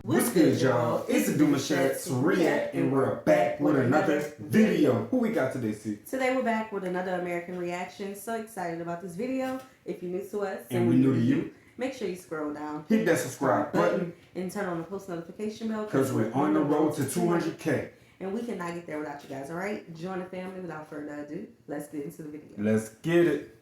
What's good, y'all? It's the Demouchets React, and we're back with another video. Who we got today, C? Today we're back with another American reaction. So excited about this video. If you're new to us and we're new to you, make sure you scroll down, hit that subscribe button, and turn on the post notification bell because we're on the road to 200K. And we cannot get there without you guys, alright? Join the family. Without further ado, let's get into the video. Let's get it.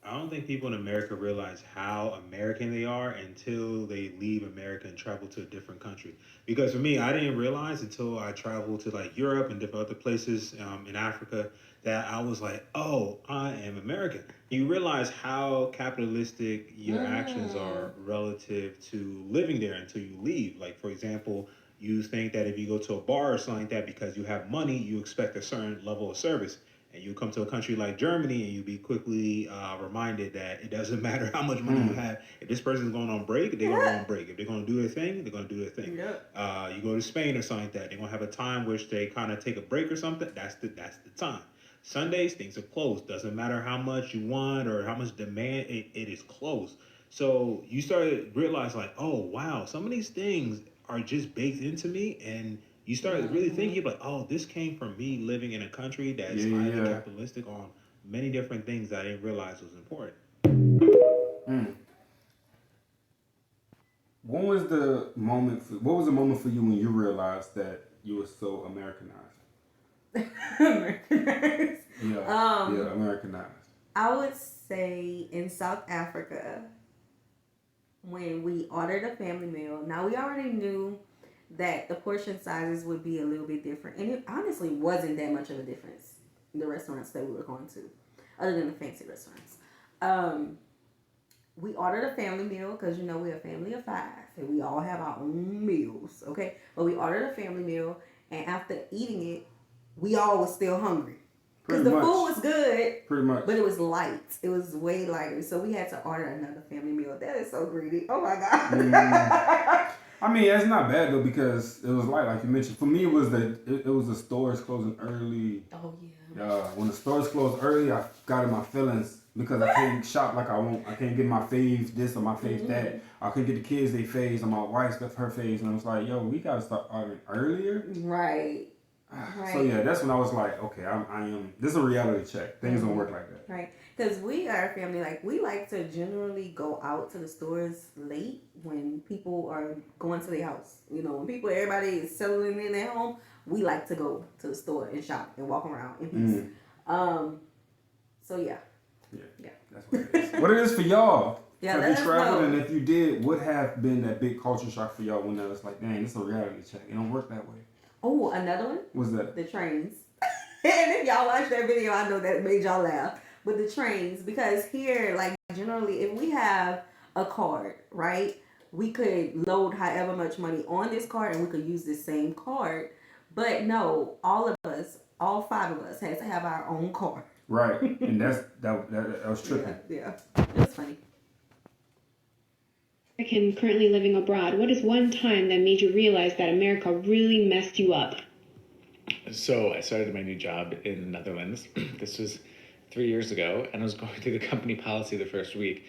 I don't think people in America realize how American they are until they leave America and travel to a different country. Because for me, I didn't realize until I traveled to like Europe and different other places in Africa that I was like, oh, I am American. You realize how capitalistic your actions are relative to living there until you leave. Like, for example, you think that if you go to a bar or something like that, because you have money, you expect a certain level of service. And you come to a country like Germany and you be quickly reminded that it doesn't matter how much money you have. If this person's going on break, they're going to go on break. If they're going to do their thing, they're going to do their thing. Yep. You go to Spain or something like that, they're going to have a time which they kind of take a break or something. That's the time. Sundays, things are closed. Doesn't matter how much you want or how much demand, it is closed. So you start to realize like, oh, wow, some of these things are just baked into me, and you start really thinking like, oh, this came from me living in a country that's highly capitalistic on many different things that I didn't realize was important. What was the moment for you when you realized that you were so Americanized? Americanized. Yeah, Americanized. I would say in South Africa, when we ordered a family meal. Now we already knew that the portion sizes would be a little bit different, and it honestly wasn't that much of a difference in the restaurants that we were going to, other than the fancy restaurants. We ordered a family meal because, you know, we're a family of 5 and we all have our own meals, okay? But we ordered a family meal, and after eating it, we all were still hungry. Because the food was good, pretty much, but it was light. It was way lighter, so we had to order another family meal. That is so greedy. Oh my God. I mean, it's not bad though, because it was light, like you mentioned. For me, it was the stores closing early. Oh yeah. When the stores closed early, I got in my feelings because I can't shop like I want. I can't get my faves this or my faves that. I couldn't get the kids their faves, or my wife's got her faves, and I was like, yo, we gotta start ordering earlier. Right. So yeah, that's when I was like, okay, I am. This is a reality check. Things don't work like that. Right, because we are a family. Like, we like to generally go out to the stores late when people are going to their house. You know, when everybody is settling in at home, we like to go to the store and shop and walk around in peace. So yeah. That's what it is. What it is for y'all. Yeah, if you traveled, and if you did, what have been that big culture shock for y'all when that was like, dang, it's a reality check. It don't work that way. Oh, another one? What's that? The trains. And if y'all watched that video, I know that made y'all laugh. But the trains, because here, like, generally, if we have a card, right, we could load however much money on this card and we could use this same card. But no, all of us, all 5 of us, had to have our own card. Right. And that was tripping. Yeah. It was funny. American currently living abroad, what is one time that made you realize that America really messed you up? So I started my new job in the Netherlands. This was 3 years ago, and I was going through the company policy the first week.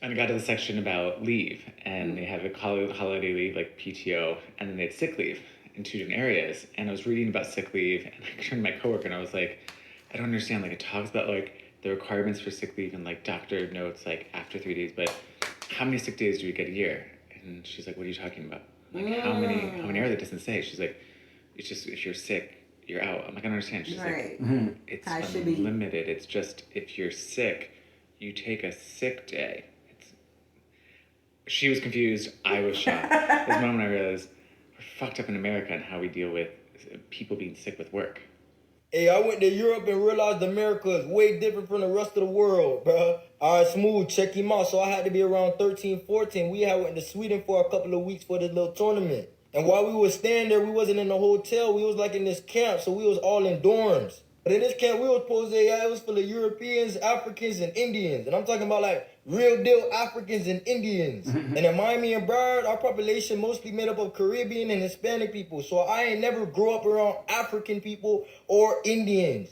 And I got to the section about leave, and they have a holiday leave, like PTO, and then they had sick leave in 2 different areas. And I was reading about sick leave, and I turned to my coworker, and I was like, I don't understand. Like, it talks about, like, the requirements for sick leave and, like, doctor notes, like, after 3 days, but how many sick days do we get a year? And she's like, what are you talking about? I'm like, how many are there? It doesn't say. She's like, it's just, if you're sick, you're out. I'm like, I don't understand. She's like, it's unlimited. It's just, if you're sick, you take a sick day. She was confused. I was shocked. This moment I realized we're fucked up in America and how we deal with people being sick with work. Hey, I went to Europe and realized America is way different from the rest of the world, bro. All right, Smooth, check him out. So I had to be around 13, 14. We had went to Sweden for a couple of weeks for this little tournament. And while we was staying there, we wasn't in a hotel. We was like in this camp, so we was all in dorms. But in this camp, we was supposed to, it was full of Europeans, Africans, and Indians. And I'm talking about like real deal Africans and Indians. And in Miami and Broward, our population mostly made up of Caribbean and Hispanic people. So I ain't never grew up around African people or Indians.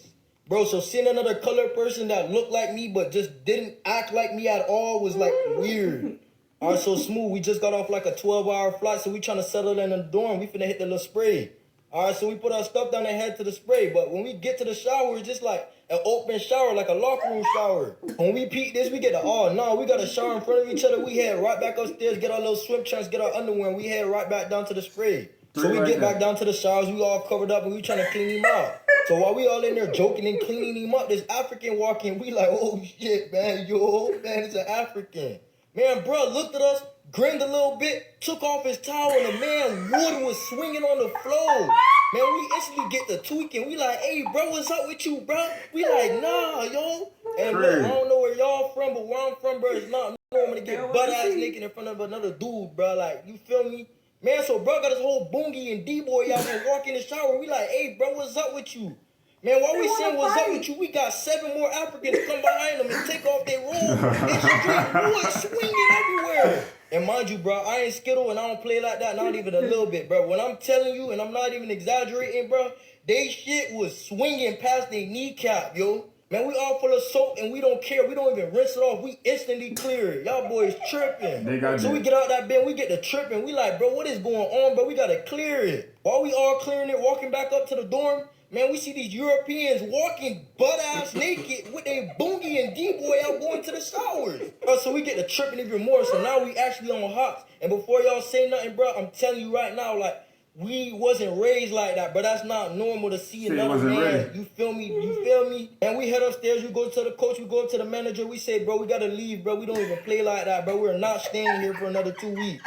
Bro, so seeing another colored person that looked like me but just didn't act like me at all was like weird. All right, so Smooth, we just got off like a 12-hour flight, so we trying to settle in the dorm. We finna hit the little spray. All right, so we put our stuff down and head to the spray. But when we get to the shower, it's just like an open shower, like a locker room shower. When we peek this, we get the, oh, no, we got a shower in front of each other. We head right back upstairs, get our little swim trunks, get our underwear, and we head right back down to the spray. So we get back down to the showers, we all covered up, and we trying to clean him out. So while we all in there joking and cleaning him up, this African walking, we like, oh shit, man, man, it's an African. Man, bro looked at us, grinned a little bit, took off his towel, and the man water was swinging on the floor. Man, we instantly get the tweaking. We like, hey, bro, what's up with you, bro? We like, nah, yo. And look, I don't know where y'all from, but where I'm from, bro, it's not normal to get butt-ass naked in front of another dude, bro. Like, you feel me? Man, so bro got his whole boongie and D-boy out there walking in the shower. We like, hey, bro, what's up with you? Man, while we saying what's up with you, we got 7 more Africans come behind them and take off their robe and straight bullets swinging everywhere. And mind you, bro, I ain't Skittle and I don't play like that, not even a little bit, bro. When I'm telling you, and I'm not even exaggerating, bro, they shit was swinging past their kneecap, yo. Man, we all full of soap and we don't care. We don't even rinse it off. We instantly clear it. Y'all boys tripping. So we get out that bed, we get to tripping. We like, bro, what is going on, bro? We gotta clear it. While we all clearing it, walking back up to the dorm, man, we see these Europeans walking butt-ass naked with their boongie and D-boy out going to the showers. Bro, so we get to tripping even more. So now we actually on hops. And before y'all say nothing, bro, I'm telling you right now, like, we wasn't raised like that, but that's not normal to see another man. Ready. You feel me? You feel me? And we head upstairs, we go to the coach, we go up to the manager, we say, bro, we gotta leave, bro. We don't even play like that, bro. We're not staying here for another 2 weeks.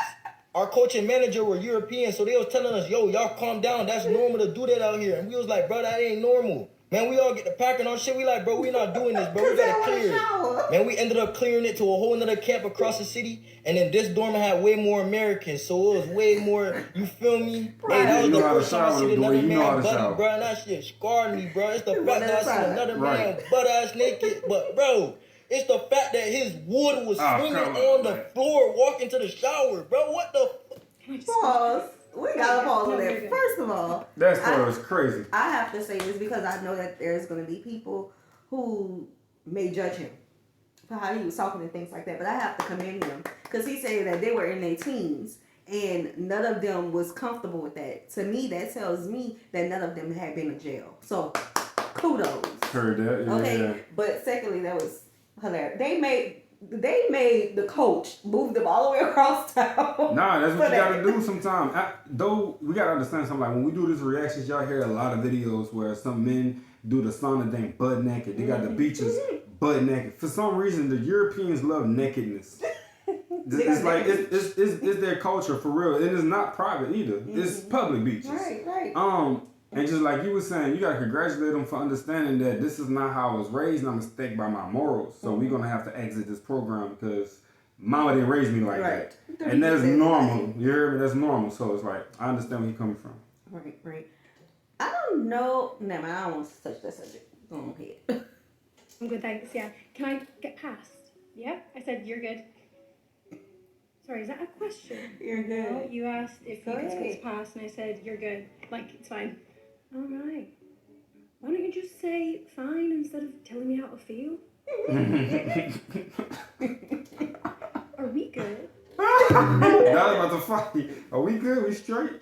Our coach and manager were European, so they was telling us, yo, y'all calm down. That's normal to do that out here. And we was like, bro, that ain't normal. Man, we all get to packing our shit. We like, bro, we not doing this, bro. We gotta clear it. Man, we ended up clearing it to a whole nother camp across the city. And then this dorm had way more Americans, so it was way more, you feel me? Hey, that was the first time I seen another man buddy, bro. And that shit scarred me, bro. It's the fact that I seen another man butt-ass naked. But, bro, it's the fact that his water was swinging on the floor walking to the shower, bro. What the Pause. We gotta pause on that. First of all, that story was crazy. I have to say this because I know that there's going to be people who may judge him for how he was talking and things like that. But I have to commend him because he said that they were in their teens and none of them was comfortable with that. To me, that tells me that none of them had been in jail. So, kudos. Heard that. Yeah, okay, yeah. But secondly, that was hilarious. They made the coach move them all the way across town. Nah, that's what you gotta do sometimes. Though we gotta understand something, like when we do these reactions, y'all hear a lot of videos where some men do the sauna thing butt naked. They got the beaches butt naked. For some reason, the Europeans love nakedness. It's like it's their culture for real, and it's not private either. It's public beaches. Right. And just like you were saying, you gotta congratulate them for understanding that this is not how I was raised, and I'm mistaken by my morals. So we're gonna have to exit this program because mama didn't raise me like that. And that's normal. You hear me? That's normal. So it's like I understand where you're coming from. Right. I don't know. Never mind, I don't want to touch that subject. Go ahead. I'm good, thanks. Yeah. Can I get past? Yeah? I said you're good. Sorry, is that a question? You're good. No, you asked if you could squeeze past, and I said you're good. Like, it's fine. All right. Why don't you just say fine instead of telling me how to feel? Are we good? Now about to fight. Are we good? We straight?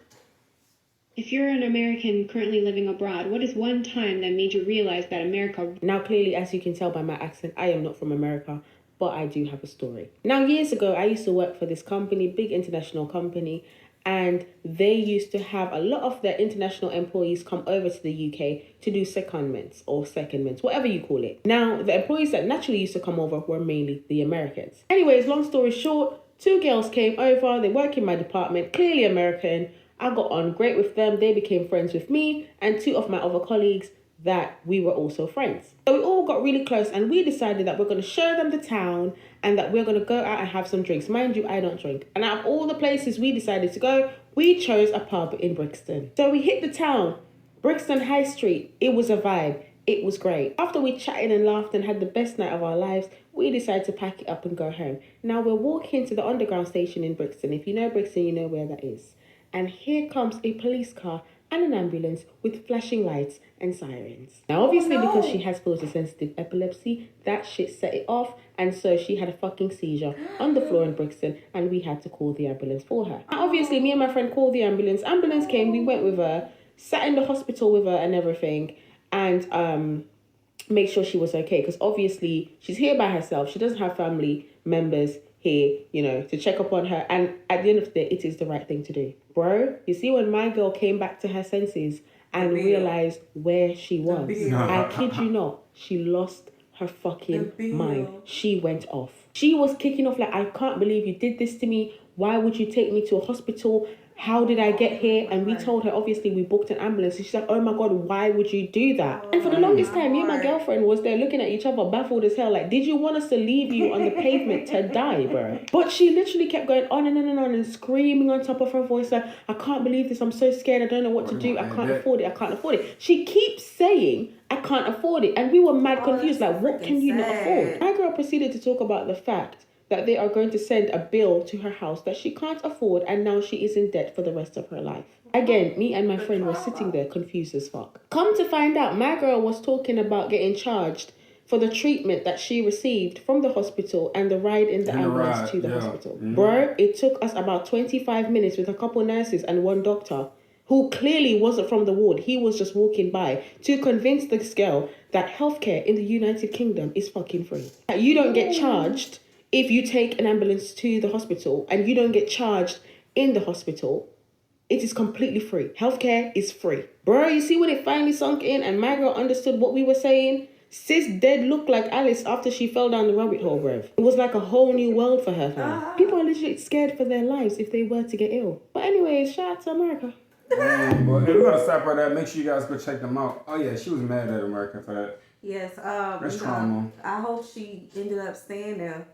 If you're an American currently living abroad, what is one time that made you realize that America... Now, clearly, as you can tell by my accent, I am not from America, but I do have a story. Now, years ago, I used to work for this company, big international company, and they used to have a lot of their international employees come over to the UK to do secondments or secondments, whatever you call it. Now, the employees that naturally used to come over were mainly the Americans. Anyways, long story short, 2 girls came over, they work in my department, clearly American. I got on great with them, they became friends with me and 2 of my other colleagues that we were also friends. So we all got really close and we decided that we're going to show them the town and that we're going to go out and have some drinks. Mind you, I don't drink. And out of all the places we decided to go, we chose a pub in Brixton. So we hit the town, Brixton High Street. It was a vibe. It was great. After we chatted and laughed and had the best night of our lives, we decided to pack it up and go home. Now we're walking to the underground station in Brixton. If you know Brixton, you know where that is. And here comes a police car and an ambulance with flashing lights and sirens. Now, obviously, because she has photosensitive epilepsy, that shit set it off, and so she had a fucking seizure on the floor in Brixton, and we had to call the ambulance for her. Now, obviously, me and my friend called the ambulance. Ambulance came, we went with her, sat in the hospital with her and everything, and make sure she was okay, because obviously she's here by herself. She doesn't have family members here, you know, to check up on her. And at the end of the day, it is the right thing to do. Bro, you see, when my girl came back to her senses and realized where she was, I kid you not, she lost her fucking mind. She went off. She was kicking off like, I can't believe you did this to me. Why would you take me to a hospital? How did I get here? And we told her, obviously, we booked an ambulance. And she's like, oh my God, why would you do that? And for the longest time, me and my girlfriend was there looking at each other, baffled as hell. Like, did you want us to leave you on the pavement to die, bro? But she literally kept going on and on and on and screaming on top of her voice, like, I can't believe this. I'm so scared. I don't know what to do. I can't afford it. I can't afford it. She keeps saying, I can't afford it. And we were mad confused. Like, what can you not afford? My girl proceeded to talk about the fact that they are going to send a bill to her house that she can't afford, and now she is in debt for the rest of her life. Again, me and my friend were sitting there confused as fuck. Come to find out, my girl was talking about getting charged for the treatment that she received from the hospital and the ride in the ambulance to the hospital. Bro, it took us about 25 minutes with a couple nurses and one doctor who clearly wasn't from the ward. He was just walking by to convince this girl that healthcare in the United Kingdom is fucking free. You don't get charged if you take an ambulance to the hospital, and you don't get charged in the hospital. It is completely free. Healthcare is free. Bro, you see when it finally sunk in and my girl understood what we were saying? Sis dead looked like Alice after she fell down the rabbit hole, bruv. It was like a whole new world for her, fam. People are literally scared for their lives if they were to get ill. But anyways, shout out to America. But we're gonna stop right there. Make sure you guys go check them out. Oh yeah, she was mad at America for that. Yes, That's trauma. I hope she ended up staying there.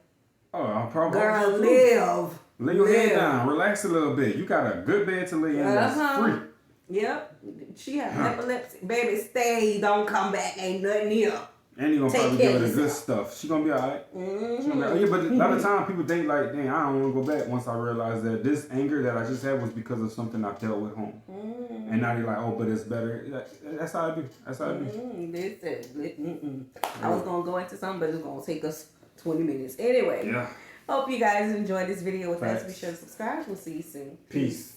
Oh, I'll probably. Girl, live. Lay your head down. Relax a little bit. You got a good bed to lay in. That's free. Yep. She had epilepsy. Baby, stay. Don't come back. Ain't nothing here. And you gonna probably give her the good stuff. She gonna be alright. Yeah, but a lot of times people think like, dang, I don't want to go back. Once I realized that this anger that I just had was because of something I dealt with home. And now you're like, oh, but it's better. That's how I do. That's how I do. Listen. I was gonna go into something, but it's gonna take us 20 minutes. Anyway. Yeah. Hope you guys enjoyed this video with us. Be sure to subscribe. We'll see you soon. Peace.